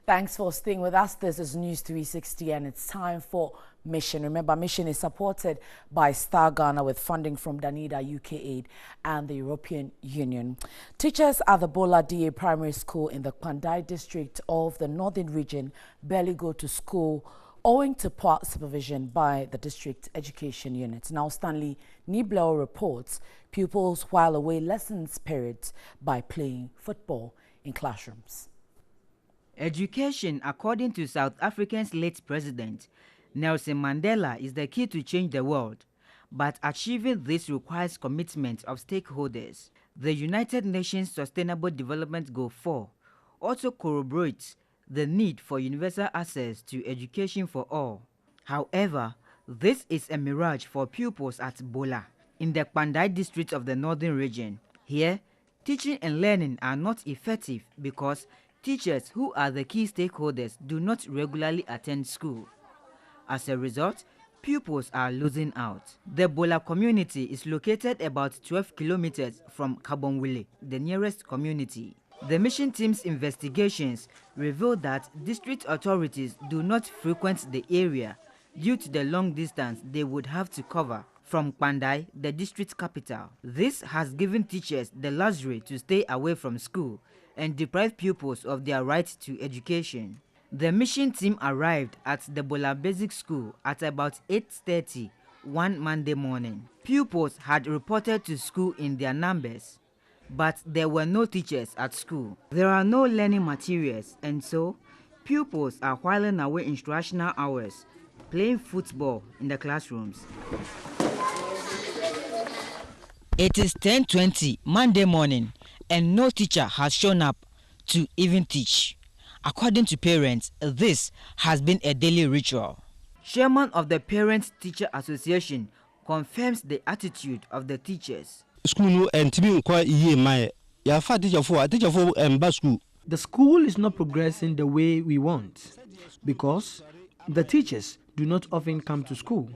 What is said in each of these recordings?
Thanks for staying with us. This is News 360 and it's time for Mission. Remember, Mission is supported by Star Ghana with funding from Danida, UK Aid and the European Union. Teachers at the Bola DA Primary School in the Pandai district of the Northern Region barely go to school owing to poor supervision by the district education unit. Now, Stanley Niblo reports pupils while away lessons periods by playing football in classrooms. Education, according to South Africa's late president, Nelson Mandela, is the key to change the world. But achieving this requires commitment of stakeholders. The United Nations Sustainable Development Goal 4 also corroborates the need for universal access to education for all. However, this is a mirage for pupils at Bola, in the Pandai district of the Northern Region. Here, teaching and learning are not effective because teachers, who are the key stakeholders, do not regularly attend school. As a result, pupils are losing out. The Bola community is located about 12 kilometers from Kabonwile, the nearest community. The mission team's investigations revealed that district authorities do not frequent the area due to the long distance they would have to cover from Pandai, the district capital. This has given teachers the luxury to stay away from school and deprive pupils of their right to education. The mission team arrived at the Bola Basic School at about 8:30 one Monday morning. Pupils had reported to school in their numbers, but there were no teachers at school. There are no learning materials, and so pupils are whiling away instructional hours, playing football in the classrooms. It is 10:20 Monday morning, and no teacher has shown up to even teach. According to parents, this has been a daily ritual. Chairman of the Parents-Teacher Association confirms the attitude of the teachers. The school is not progressing the way we want because the teachers do not often come to school.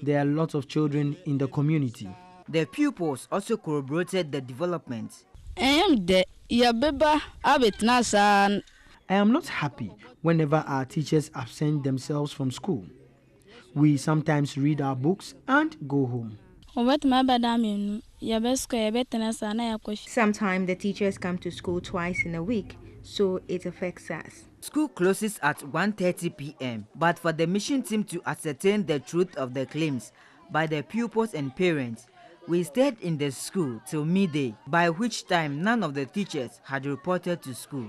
There are lots of children in the community. The pupils also corroborated the development. I am not happy whenever our teachers absent themselves from school. We sometimes read our books and go home. Sometimes the teachers come to school twice in a week, so it affects us. School closes at 1:30 p.m., but for the mission team to ascertain the truth of the claims by the pupils and parents, we stayed in the school till midday, by which time none of the teachers had reported to school.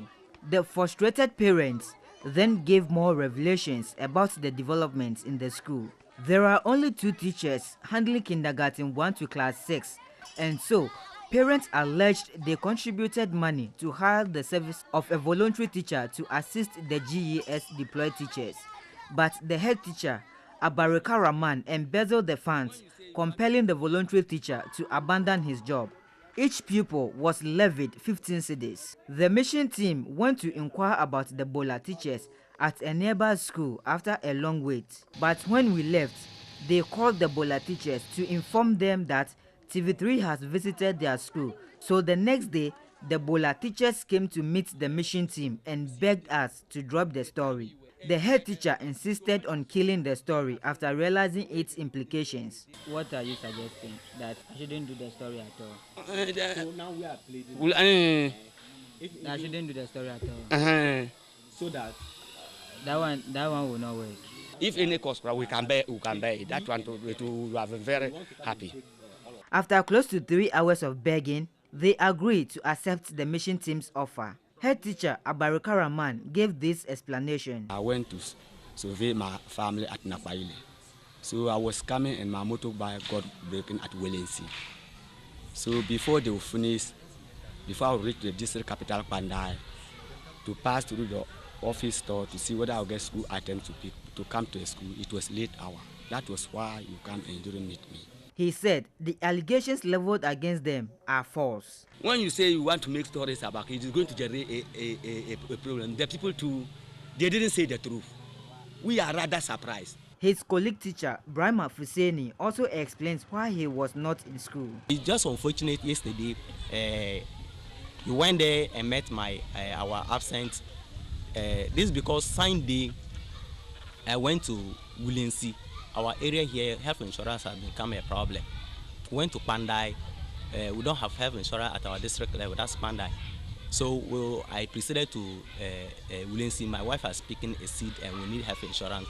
The frustrated parents then gave more revelations about the developments in the school. There are only 2 teachers handling kindergarten 1 to class 6, and so parents alleged they contributed money to hire the service of a voluntary teacher to assist the GES deployed teachers. But the head teacher, Abarika Rahman, embezzled the funds, compelling the voluntary teacher to abandon his job. Each pupil was levied 15 cedis. The mission team went to inquire about the Bola teachers at a nearby school after a long wait. But when we left, they called the Bola teachers to inform them that TV3 has visited their school. So the next day, the Bola teachers came to meet the mission team and begged us to drop the story. The head teacher insisted on killing the story after realizing its implications. What are you suggesting? That I shouldn't do the story at all? So now we are pleading. I shouldn't do the story at all. So that one will not work. if any cost we can bear it. That one we are very happy. After close to 3 hours of begging, they agreed to accept the mission team's offer. Head teacher Abarika Rahman gave this explanation. I went to survey my family at Napaile. So I was coming and my motorbike got broken at Wellency. So before they were finished, before I reached the district capital Pandai, to pass through the office store to see whether I'll get school items to come to a school, it was late hour. That was why you come and didn't meet me. He said the allegations leveled against them are false. When you say you want to make stories about it, it's going to generate a problem. The people too, they didn't say the truth. We are rather surprised. His colleague teacher, Brahma Fuseni, also explains why he was not in school. It's just unfortunate yesterday, we went there and met our absent This is because Sunday I went to Williamsey. Our area here, health insurance has become a problem. Went to Pandai. We don't have health insurance at our district level. That's Pandai. So I proceeded to Williamsey. My wife has taken a seat, and we need health insurance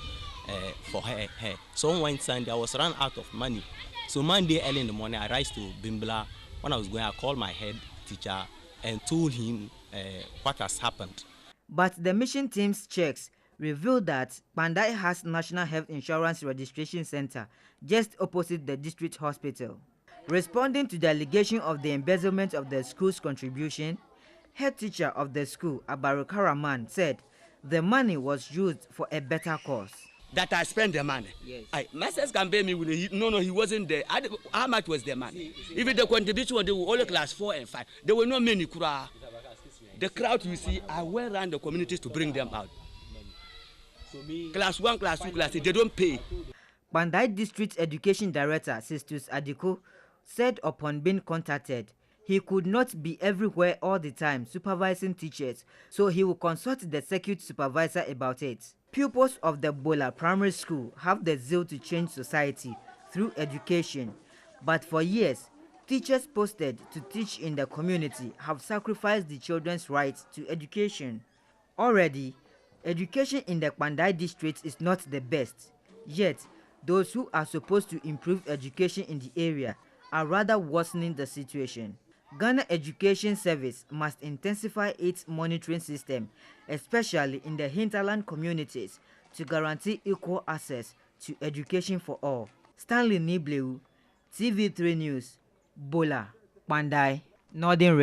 for her. So one Sunday I was run out of money. So Monday early in the morning I rise to Bimbla. When I was going, I called my head teacher and told him what has happened. But the mission team's checks revealed that Pandai has National Health Insurance Registration Center just opposite the district hospital. Responding to the allegation of the embezzlement of the school's contribution, head teacher of the school, Abaraka Rahman, said the money was used for a better cause. That I spent the money. Yes. Masters can pay me with he wasn't there. How much was the money? Even the contribution was only class 4 and 5. There were no many crowd. The crowd you see, I went around the communities to bring them out. Class 1, class 2, class 3, they don't pay. Pandai District Education Director Sistus Adiko said upon being contacted, he could not be everywhere all the time supervising teachers, so he will consult the circuit supervisor about it. Pupils of the Bola Primary School have the zeal to change society through education, but for years, teachers posted to teach in the community have sacrificed the children's rights to education. Already, education in the Pandai district is not the best, yet those who are supposed to improve education in the area are rather worsening the situation. Ghana Education Service must intensify its monitoring system, especially in the hinterland communities, to guarantee equal access to education for all. Stanley Nibleu, TV3 News, Bola, Pandai, Northern